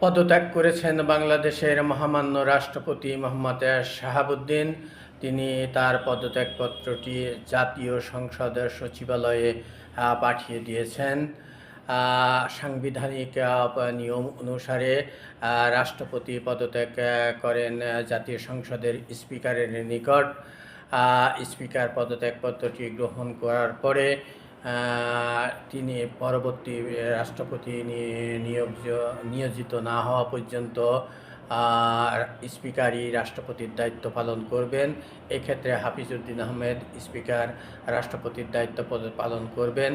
পদত্যাগ করেছেন বাংলাদেশের মহামান্য রাষ্ট্রপতি মোহাম্মদ শাহাবুদ্দিন। তিনি তার পদত্যাগপত্রটি জাতীয় সংসদ সচিবালয়ে পাঠিয়ে দিয়েছেন। সাংবিধানিক নিয়ম অনুসারে রাষ্ট্রপতি পদত্যাগ করেন জাতীয় সংসদের স্পিকারের নিকট। স্পিকার পদত্যাগপত্রটি গ্রহণ করার পরে তিনি পরবর্তী রাষ্ট্রপতি নিয়োজিত না হওয়া পর্যন্ত স্পিকারই রাষ্ট্রপতির দায়িত্ব পালন করবেন। এক্ষেত্রে হাফিজউদ্দিন আহমেদ স্পিকার রাষ্ট্রপতির দায়িত্ব পালন করবেন।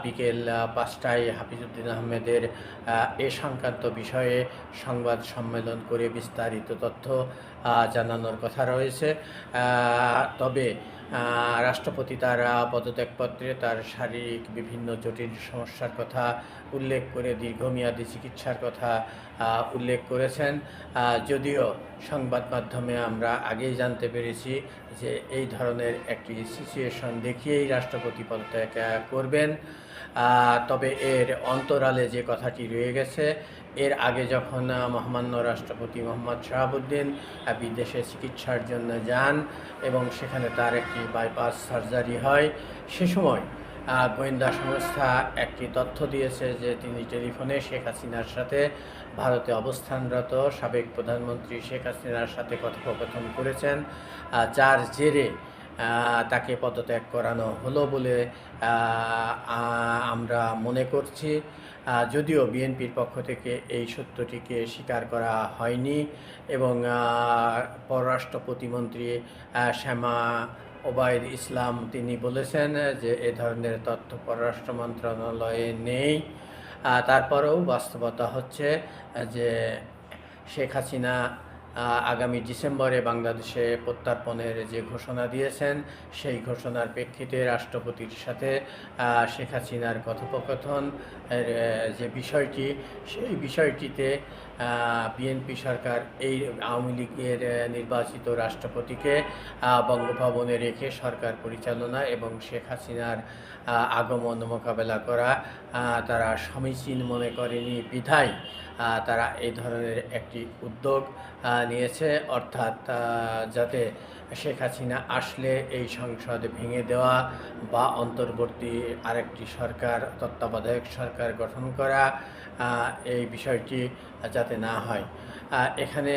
বিকেল 5টায় হাফিজউদ্দিন আহমেদের এ সংক্রান্ত বিষয়ে সংবাদ সম্মেলন করে বিস্তারিত তথ্য জানানোর কথা রয়েছে। তবে রাষ্ট্রপতি তার পদত্যাগপত্রে তার শারীরিক বিভিন্ন জটিল সমস্যার কথা উল্লেখ করে দীর্ঘমেয়াদী চিকিৎসার কথা উল্লেখ করেছেন। যদিও সংবাদ মাধ্যমে আমরা আগেই জানতে পেরেছি যে এই ধরনের একটি সিচুয়েশন দেখিয়েই রাষ্ট্রপতি পদত্যাগ করবেন। তবে এর অন্তরালে যে কথাটি রয়ে গেছে, এর আগে যখন মহামান্য রাষ্ট্রপতি মোহাম্মদ শাহাবুদ্দিন বিদেশে চিকিৎসার জন্য যান এবং সেখানে তার একটি বাইপাস সার্জারি হয়, সে সময় গোয়েন্দা সংস্থা একটি তথ্য দিয়েছে যে তিনি টেলিফোনে শেখ হাসিনার সাথে ভারতে অবস্থানরত সাবেক প্রধানমন্ত্রী শেখ হাসিনার সাথে কথোপকথন করেছেন, যার জেরে তাকে পদত্যাগ করানো হলো বলে আমরা মনে করছি। যদিও বিএনপির পক্ষ থেকে এই সত্যটিকে স্বীকার করা হয়নি এবং পররাষ্ট্র প্রতিমন্ত্রী শ্যামা ওবায়দ ইসলাম তিনি বলেছেন যে এ ধরনের তথ্য পররাষ্ট্র মন্ত্রণালয়ে নেই। তারপরেও বাস্তবতা হচ্ছে যে শেখ হাসিনা আগামী ডিসেম্বরে বাংলাদেশে প্রত্যার্পণের যে ঘোষণা দিয়েছেন, সেই ঘোষণার প্রেক্ষিতে রাষ্ট্রপতির সাথে শেখ হাসিনার কথোপকথন যে বিষয়টি, সেই বিষয়টিতে বিএনপি সরকার এই আওয়ামী লীগের নির্বাচিত রাষ্ট্রপতিকে বঙ্গভবনে রেখে সরকার পরিচালনা এবং শেখ হাসিনার আগমন মোকাবেলা করা তারা সমীচীন মনে করেনি বিধায় তারা এই ধরনের একটি উদ্যোগ নিয়েছে, অর্থাৎ যাতে শেখ হাসিনা আসলে এই সংসদ ভেঙে দেওয়া বা অন্তর্বর্তী আরেকটি সরকার, তত্ত্বাবধায়ক সরকার গঠন করা, এই বিষয়টি যাতে না হয়। এখানে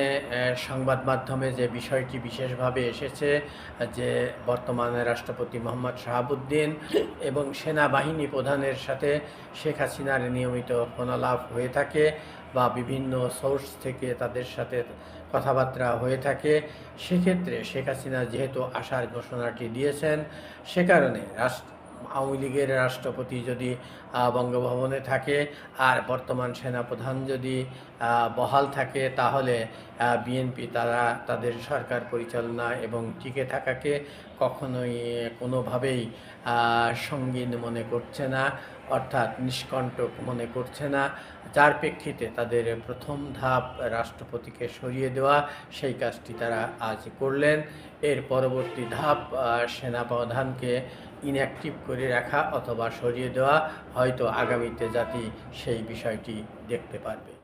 সংবাদ মাধ্যমে যে বিষয়টি বিশেষভাবে এসেছে যে বর্তমানে রাষ্ট্রপতি মোহাম্মদ শাহাবুদ্দিন এবং সেনাবাহিনী প্রধানের সাথে শেখ হাসিনার নিয়মিত ফোনালাপ হয়ে থাকে বা বিভিন্ন সোর্স থেকে তাদের সাথে কথাবার্তা হয়ে থাকে। সেক্ষেত্রে শেখ হাসিনা যেহেতু আসার ঘোষণাটি দিয়েছেন, সে কারণে আওয়ামী লীগের রাষ্ট্রপতি যদি বঙ্গভবনে থাকে আর বর্তমান সেনাপ্রধান যদি বহাল থাকে, তাহলে বিএনপি তারা তাদের সরকার পরিচালনা এবং টিকে থাকাকে কখনোই কোনোভাবেই সঙ্গীন মনে করছে না, অর্থাৎ নিষ্কণ্টক মনে করছে না, যার প্রেক্ষিতে তাদের প্রথম ধাপ রাষ্ট্রপতিকে সরিয়ে দেওয়া, সেই কাজটি তারা আজ করলেন। এর পরবর্তী ধাপ সেনাপ্রধানকে ইনঅ্যাক্টিভ করে রাখা অথবা সরিয়ে দেওয়া, হয়তো আগামীতে জাতি সেই বিষয়টি দেখতে পারবে।